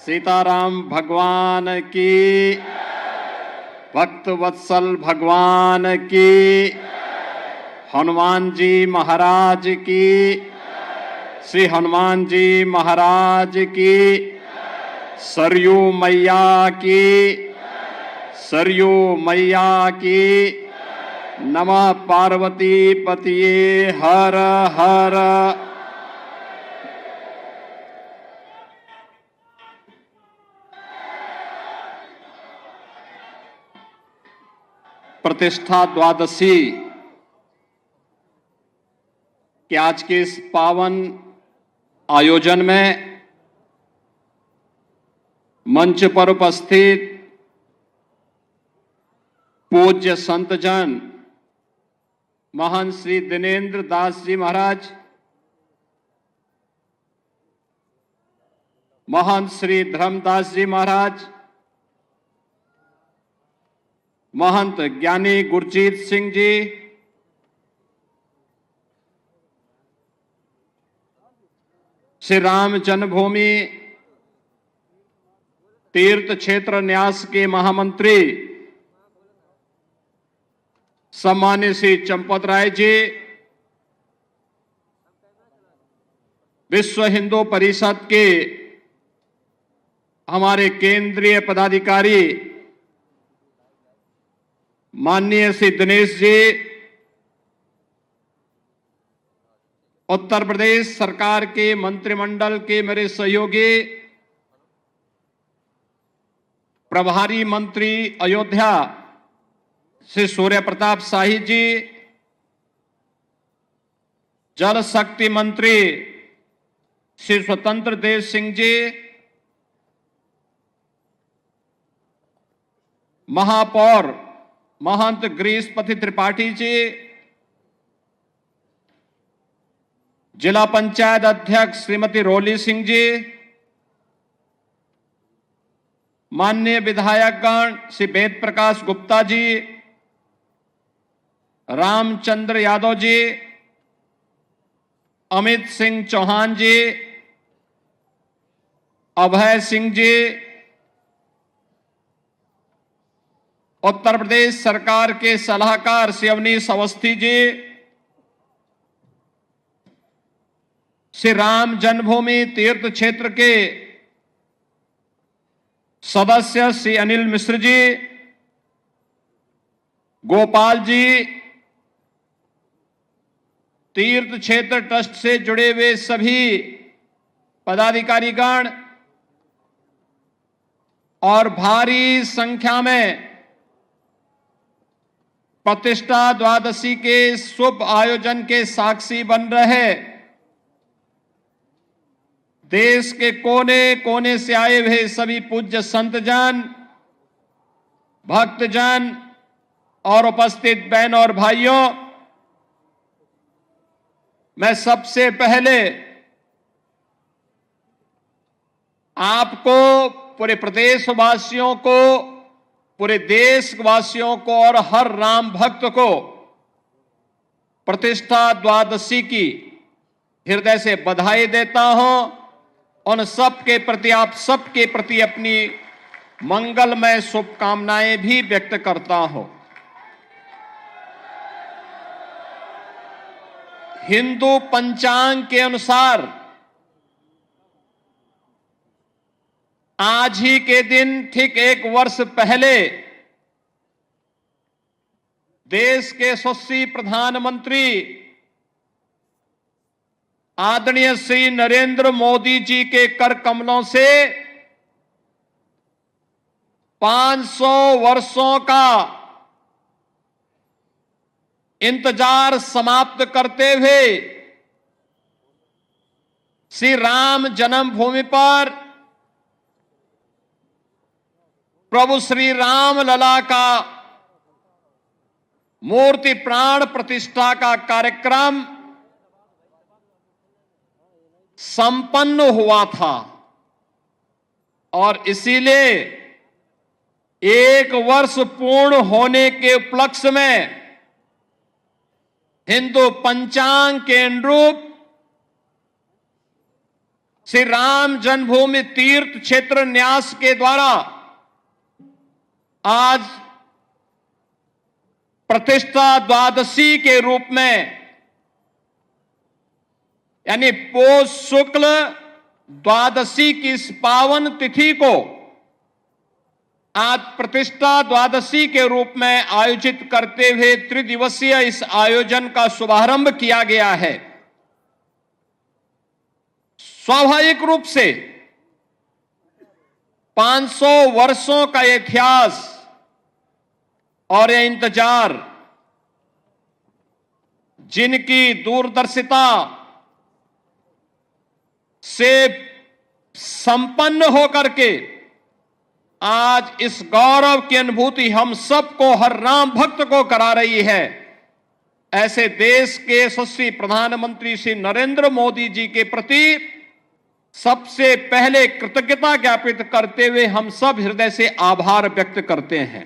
सीताराम भगवान की, भक्त वत्सल भगवान की, हनुमान जी महाराज की, श्री हनुमान जी महाराज की, सरयू मैया की, सरयू मैया की। नमः पार्वती पतिये हर हर। प्रतिष्ठा द्वादशी के आज के इस पावन आयोजन में मंच पर उपस्थित पूज्य संतजन महंत श्री दिनेंद्र दास जी महाराज, महंत श्री धर्मदास जी महाराज, महंत ज्ञानी गुरजीत सिंह जी, श्री राम जन्मभूमि तीर्थ क्षेत्र न्यास के महामंत्री सम्मानित श्री चंपत राय जी, विश्व हिंदू परिषद के हमारे केंद्रीय पदाधिकारी माननीय श्री दिनेश जी, उत्तर प्रदेश सरकार के मंत्रिमंडल के मेरे सहयोगी प्रभारी मंत्री अयोध्या श्री सूर्य प्रताप शाही जी, जल शक्ति मंत्री श्री स्वतंत्र देव सिंह जी, महापौर महंत गिरीशपति त्रिपाठी जी, जिला पंचायत अध्यक्ष श्रीमती रोली सिंह जी, माननीय विधायकगण श्री वेद प्रकाश गुप्ता जी, रामचंद्र यादव जी, अमित सिंह चौहान जी, अभय सिंह जी, उत्तर प्रदेश सरकार के सलाहकार श्री अवनीश अवस्थी जी, श्री राम जन्मभूमि तीर्थ क्षेत्र के सदस्य श्री अनिल मिश्र जी, गोपाल जी, तीर्थ क्षेत्र ट्रस्ट से जुड़े हुए सभी पदाधिकारीगण और भारी संख्या में प्रतिष्ठा द्वादशी के शुभ आयोजन के साक्षी बन रहे देश के कोने कोने से आए हुए सभी पूज्य संतजन, भक्तजन और उपस्थित बहन और भाइयों, मैं सबसे पहले आपको, पूरे प्रदेशवासियों को, पूरे देशवासियों को और हर राम भक्त को प्रतिष्ठा द्वादशी की हृदय से बधाई देता हूं। उन सबके प्रति, आप सबके प्रति अपनी मंगलमय शुभकामनाएं भी व्यक्त करता हूं। हिंदू पंचांग के अनुसार आज ही के दिन ठीक 1 वर्ष पहले देश के यशस्वी प्रधानमंत्री आदरणीय श्री नरेंद्र मोदी जी के कर कमलों से 500 वर्षों का इंतजार समाप्त करते हुए श्री राम जन्मभूमि पर प्रभु श्री राम लला का मूर्ति प्राण प्रतिष्ठा का कार्यक्रम संपन्न हुआ था और इसीलिए 1 वर्ष पूर्ण होने के उपलक्ष्य में हिंदू पंचांग के अनुरूप श्री राम जन्मभूमि तीर्थ क्षेत्र न्यास के द्वारा आज प्रतिष्ठा द्वादशी के रूप में, यानी पौष शुक्ल द्वादशी की इस पावन तिथि को आज प्रतिष्ठा द्वादशी के रूप में आयोजित करते हुए त्रिदिवसीय इस आयोजन का शुभारंभ किया गया है। स्वाभाविक रूप से 500 वर्षों का इतिहास और यह इंतजार, जिनकी दूरदर्शिता से संपन्न होकर के आज इस गौरव की अनुभूति हम सबको, हर राम भक्त को करा रही है, ऐसे देश के यशस्वी प्रधानमंत्री श्री नरेंद्र मोदी जी के प्रति सबसे पहले कृतज्ञता ज्ञापित करते हुए हम सब हृदय से आभार व्यक्त करते हैं।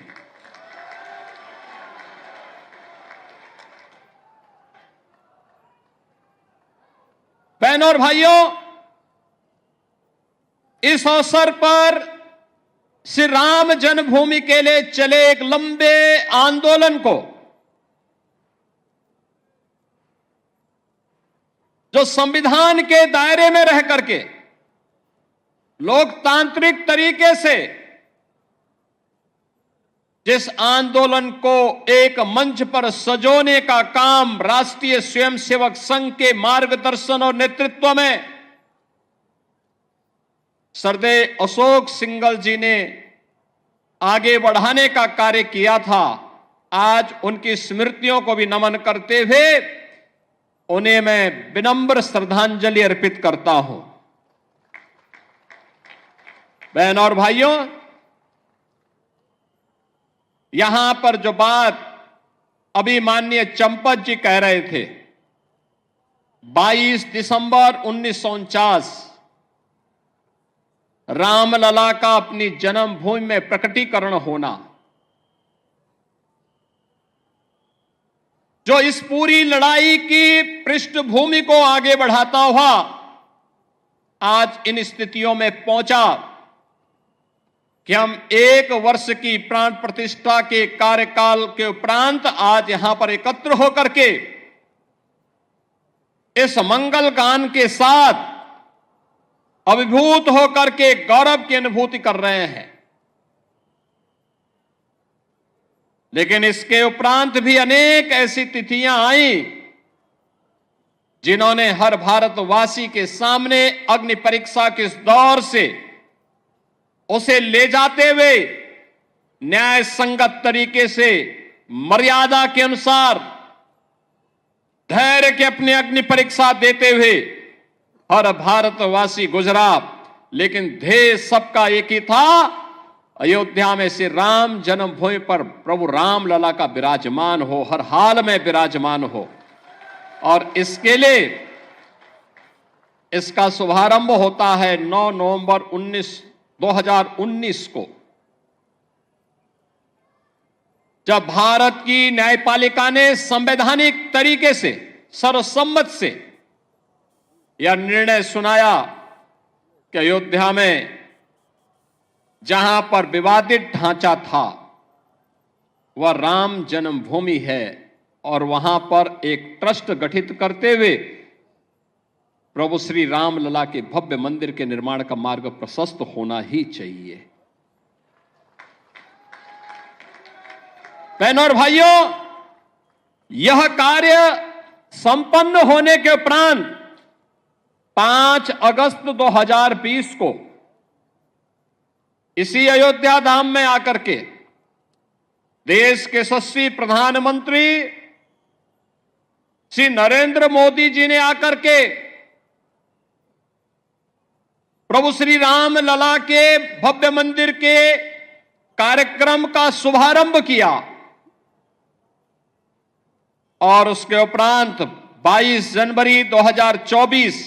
बहनों और भाइयों, इस अवसर पर श्री राम जन्मभूमि के लिए चले एक लंबे आंदोलन को, जो संविधान के दायरे में रह करके लोकतांत्रिक तरीके से जिस आंदोलन को एक मंच पर सजोने का काम राष्ट्रीय स्वयंसेवक संघ के मार्गदर्शन और नेतृत्व में सरदेव अशोक सिंघल जी ने आगे बढ़ाने का कार्य किया था, आज उनकी स्मृतियों को भी नमन करते हुए उन्हें मैं विनम्र श्रद्धांजलि अर्पित करता हूं। बहनों और भाइयों, यहां पर जो बात अभी माननीय चंपत जी कह रहे थे, 22 दिसंबर 1949 रामलला का अपनी जन्मभूमि में प्रकटीकरण होना, जो इस पूरी लड़ाई की पृष्ठभूमि को आगे बढ़ाता हुआ आज इन स्थितियों में पहुंचा कि हम 1 वर्ष की प्राण प्रतिष्ठा के कार्यकाल के उपरांत आज यहां पर एकत्र होकर के इस मंगल गान के साथ अभिभूत होकर के गौरव की अनुभूति कर रहे हैं। लेकिन इसके उपरांत भी अनेक ऐसी तिथियां आई जिन्होंने हर भारतवासी के सामने अग्नि परीक्षा के इस दौर से उसे ले जाते हुए न्याय संगत तरीके से, मर्यादा के अनुसार धैर्य की अपनी अग्नि परीक्षा देते हुए हर भारतवासी गुजरा। लेकिन ध्येय सबका एक ही था, अयोध्या में श्री राम जन्मभूमि पर प्रभु रामलला का विराजमान हो, हर हाल में विराजमान हो। और इसके लिए इसका शुभारंभ होता है 9 नवंबर 2019 को, जब भारत की न्यायपालिका ने संवैधानिक तरीके से सर्वसम्मत से यह निर्णय सुनाया कि अयोध्या में जहां पर विवादित ढांचा था वह राम जन्मभूमि है और वहां पर एक ट्रस्ट गठित करते हुए प्रभु श्री रामलला के भव्य मंदिर के निर्माण का मार्ग प्रशस्त होना ही चाहिए। बहनों और भाइयों, यह कार्य संपन्न होने के उपरांत 5 अगस्त 2020 को इसी अयोध्या धाम में आकर के देश के यशस्वी प्रधानमंत्री श्री नरेंद्र मोदी जी ने आकर के प्रभु श्री राम लला के भव्य मंदिर के कार्यक्रम का शुभारंभ किया और उसके उपरांत 22 जनवरी 2024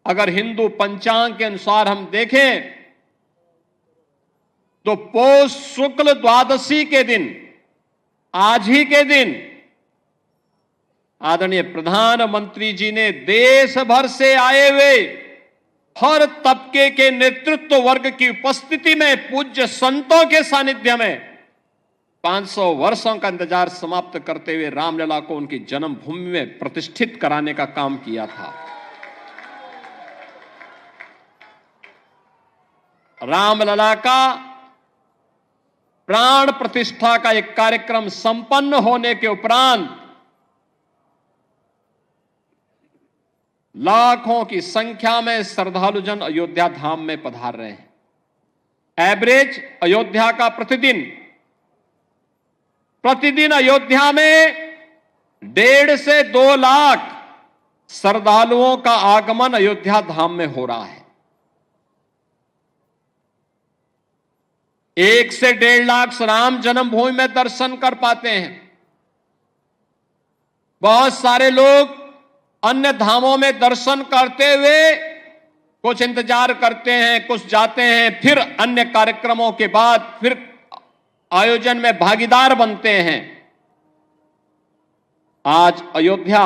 अगर हिंदू पंचांग के अनुसार हम देखें तो पौष शुक्ल द्वादशी के दिन, आज ही के दिन आदरणीय प्रधानमंत्री जी ने देश भर से आए हुए हर तबके के नेतृत्व वर्ग की उपस्थिति में, पूज्य संतों के सानिध्य में 500 वर्षों का इंतजार समाप्त करते हुए रामलला को उनकी जन्मभूमि में प्रतिष्ठित कराने का काम किया था। रामलला का प्राण प्रतिष्ठा का एक कार्यक्रम संपन्न होने के उपरांत लाखों की संख्या में श्रद्धालु जन अयोध्या धाम में पधार रहे हैं। एवरेज अयोध्या का प्रतिदिन अयोध्या में 1.5 से 2 लाख श्रद्धालुओं का आगमन अयोध्या धाम में हो रहा है। 1 से 1.5 लाख राम जन्मभूमि में दर्शन कर पाते हैं। बहुत सारे लोग अन्य धामों में दर्शन करते हुए कुछ इंतजार करते हैं, कुछ जाते हैं, फिर अन्य कार्यक्रमों के बाद फिर आयोजन में भागीदार बनते हैं। आज अयोध्या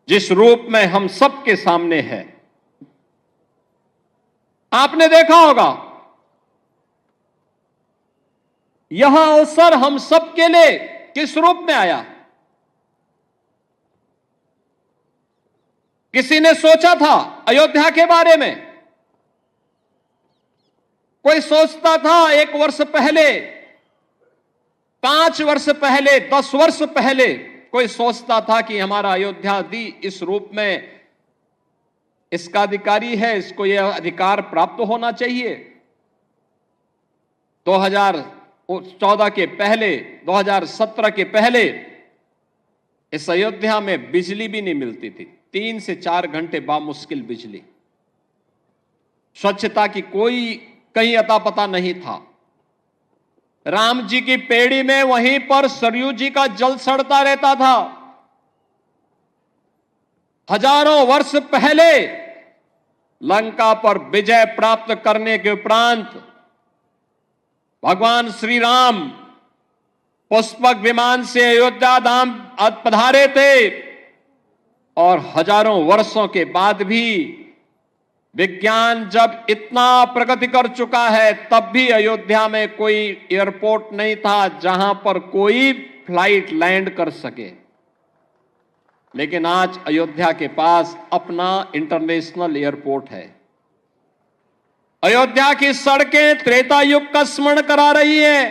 जिस रूप में हम सबके सामने है, आपने देखा होगा, यह अवसर हम सबके लिए किस रूप में आया। किसी ने सोचा था अयोध्या के बारे में? कोई सोचता था 1 वर्ष पहले, 5 वर्ष पहले, 10 वर्ष पहले कोई सोचता था कि हमारा अयोध्या दी इस रूप में इसका अधिकारी है, इसको यह अधिकार प्राप्त होना चाहिए। 2014 के पहले, 2017 के पहले इस अयोध्या में बिजली भी नहीं मिलती थी। 3 से 4 घंटे बामुश्किल बिजली। स्वच्छता की कोई कहीं अता पता नहीं था। राम जी की पेड़ी में वहीं पर सरयू जी का जल सड़ता रहता था। हजारों वर्ष पहले लंका पर विजय प्राप्त करने के उपरांत भगवान श्री राम पुष्पक विमान से अयोध्या धाम पधारे थे और हजारों वर्षों के बाद भी विज्ञान जब इतना प्रगति कर चुका है, तब भी अयोध्या में कोई एयरपोर्ट नहीं था जहां पर कोई फ्लाइट लैंड कर सके। लेकिन आज अयोध्या के पास अपना इंटरनेशनल एयरपोर्ट है। अयोध्या की सड़कें त्रेता युग का स्मरण करा रही है।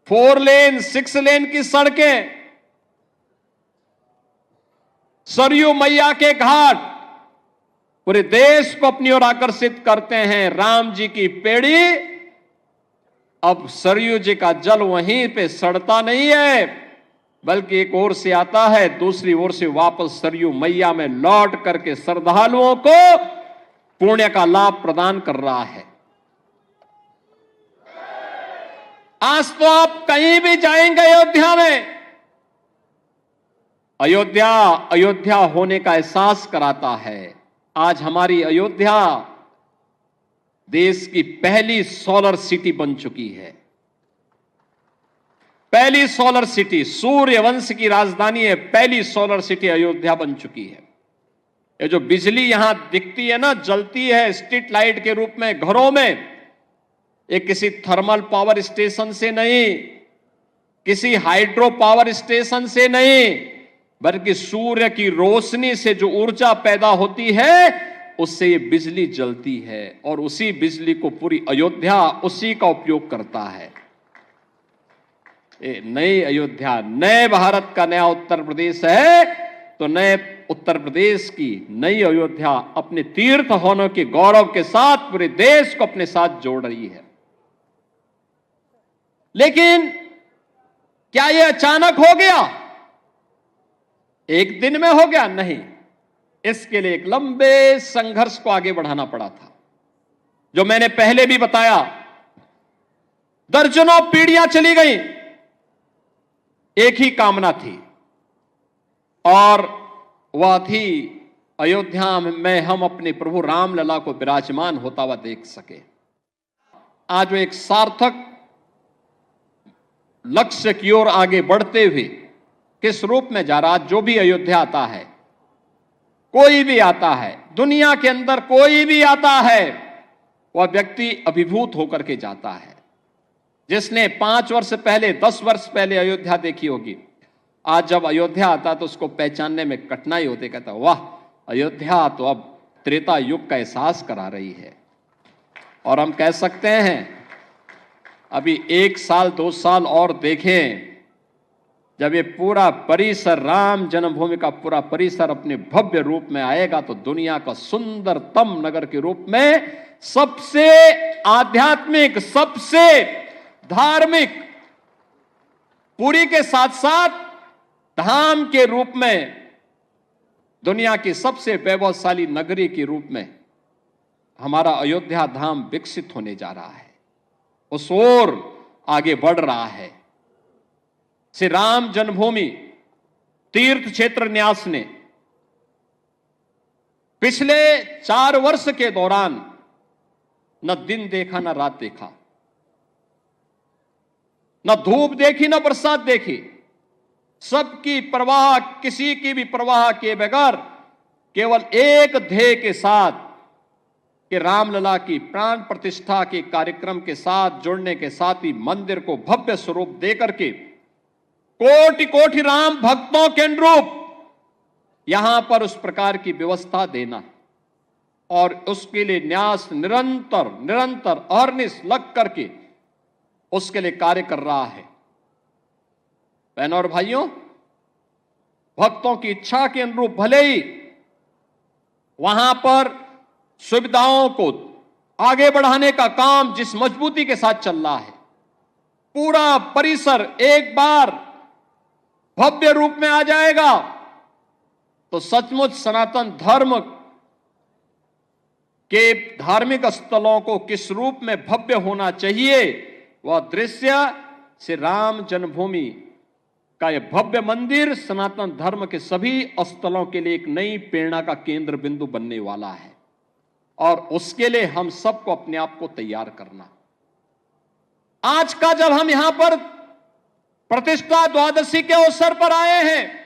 4 लेन 6 लेन की सड़कें, सरयू मैया के घाट पूरे देश को अपनी ओर आकर्षित करते हैं। राम जी की पेड़ी, अब सरयू जी का जल वहीं पे सड़ता नहीं है, बल्कि एक ओर से आता है, दूसरी ओर से वापस सरयू मैया में लौट करके श्रद्धालुओं को पुण्य का लाभ प्रदान कर रहा है। आज तो आप कहीं भी जाएंगे अयोध्या में, अयोध्या अयोध्या होने का एहसास कराता है। आज हमारी अयोध्या देश की पहली सोलर सिटी बन चुकी है। पहली सोलर सिटी, सूर्य वंश की राजधानी है, पहली सोलर सिटी अयोध्या बन चुकी है। ये जो बिजली यहां दिखती है ना, जलती है स्ट्रीट लाइट के रूप में घरों में, ये किसी थर्मल पावर स्टेशन से नहीं, किसी हाइड्रो पावर स्टेशन से नहीं, बल्कि सूर्य की रोशनी से जो ऊर्जा पैदा होती है, उससे ये बिजली जलती है और उसी बिजली को पूरी अयोध्या उसी का उपयोग करता है। ये नई अयोध्या, नए भारत का नया उत्तर प्रदेश है, तो नए उत्तर प्रदेश की नई अयोध्या अपने तीर्थ होने के गौरव के साथ पूरे देश को अपने साथ जोड़ रही है। लेकिन क्या यह अचानक हो गया? एक दिन में हो गया? नहीं, इसके लिए एक लंबे संघर्ष को आगे बढ़ाना पड़ा था। जो मैंने पहले भी बताया, दर्जनों पीढ़ियां चली गई, एक ही कामना थी और वह थी अयोध्या में हम अपने प्रभु रामलला को विराजमान होता हुआ देख सके। आज वो एक सार्थक लक्ष्य की ओर आगे बढ़ते हुए किस रूप में जा रहा, जो भी अयोध्या आता है कोई भी आता है, दुनिया के अंदर कोई भी आता है, वह व्यक्ति अभिभूत होकर के जाता है। जिसने 5 वर्ष पहले, 10 वर्ष पहले अयोध्या देखी होगी, आज जब अयोध्या आता तो उसको पहचानने में कठिनाई होती, कहता वाह, अयोध्या तो अब त्रेता युग का एहसास करा रही है। और हम कह सकते हैं अभी 1 साल 2 साल और देखें, जब ये पूरा परिसर, राम जन्मभूमि का पूरा परिसर अपने भव्य रूप में आएगा तो दुनिया का सुंदरतम नगर के रूप में, सबसे आध्यात्मिक, सबसे धार्मिक, पुरी के साथ साथ धाम के रूप में, दुनिया की सबसे वैभवशाली नगरी के रूप में हमारा अयोध्या धाम विकसित होने जा रहा है, उस ओर आगे बढ़ रहा है। श्री राम जन्मभूमि तीर्थ क्षेत्र न्यास ने पिछले 4 वर्ष के दौरान न दिन देखा, न रात देखा, न धूप देखी, न बरसात देखी, सबकी परवाह, किसी की भी परवाह किए बगैर केवल एक ध्येय के साथ कि रामलला की प्राण प्रतिष्ठा के कार्यक्रम के साथ जुड़ने के साथ ही मंदिर को भव्य स्वरूप देकर के कोटि कोटि राम भक्तों के अनुरूप यहां पर उस प्रकार की व्यवस्था देना, और उसके लिए न्यास निरंतर निरंतर अहर्निश लग करके उसके लिए कार्य कर रहा है। बहनों और भाइयों, भक्तों की इच्छा के अनुरूप भले ही वहां पर सुविधाओं को आगे बढ़ाने का काम जिस मजबूती के साथ चल रहा है, पूरा परिसर एक बार भव्य रूप में आ जाएगा तो सचमुच सनातन धर्म के धार्मिक स्थलों को किस रूप में भव्य होना चाहिए, वह दृश्य श्री राम जन्मभूमि का यह भव्य मंदिर सनातन धर्म के सभी स्थलों के लिए एक नई प्रेरणा का केंद्र बिंदु बनने वाला है। और उसके लिए हम सबको अपने आप को तैयार करना। आज का जब हम यहां पर प्रतिष्ठा द्वादशी के अवसर पर आए हैं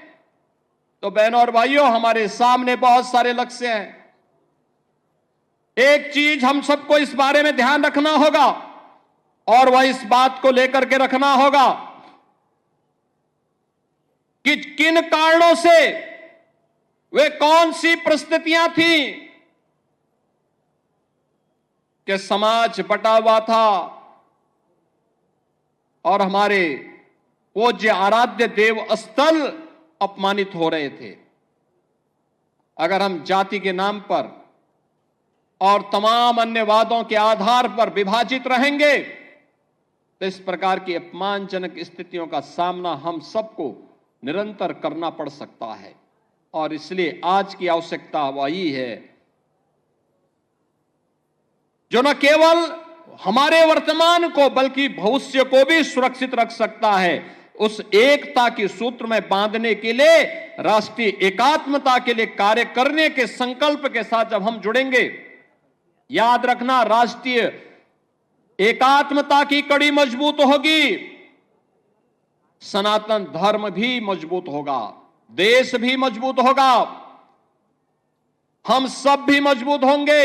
तो बहनों और भाइयों, हमारे सामने बहुत सारे लक्ष्य हैं। एक चीज हम सबको इस बारे में ध्यान रखना होगा और वह इस बात को लेकर के रखना होगा कि किन कारणों से, वे कौन सी परिस्थितियां थी कि समाज बटा हुआ था और हमारे पूज्य आराध्य देव स्थल अपमानित हो रहे थे। अगर हम जाति के नाम पर और तमाम अन्य वादों के आधार पर विभाजित रहेंगे तो इस प्रकार की अपमानजनक स्थितियों का सामना हम सबको निरंतर करना पड़ सकता है। और इसलिए आज की आवश्यकता वही है जो न केवल हमारे वर्तमान को बल्कि भविष्य को भी सुरक्षित रख सकता है। उस एकता के सूत्र में बांधने के लिए, राष्ट्रीय एकात्मता के लिए कार्य करने के संकल्प के साथ जब हम जुड़ेंगे, याद रखना, राष्ट्रीय एकात्मता की कड़ी मजबूत होगी, सनातन धर्म भी मजबूत होगा, देश भी मजबूत होगा, हम सब भी मजबूत होंगे।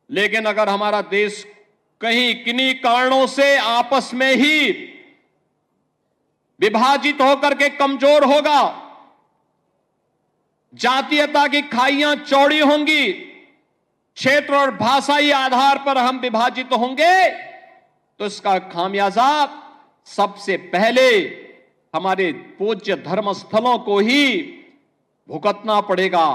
लेकिन अगर हमारा देश कहीं किन्हीं कारणों से आपस में ही विभाजित होकर के कमजोर होगा, जातीयता की खाइयां चौड़ी होंगी, क्षेत्र और भाषाई आधार पर हम विभाजित होंगे, तो इसका खामियाजा सबसे पहले हमारे पूज्य धर्म स्थलों को ही भुगतना पड़ेगा।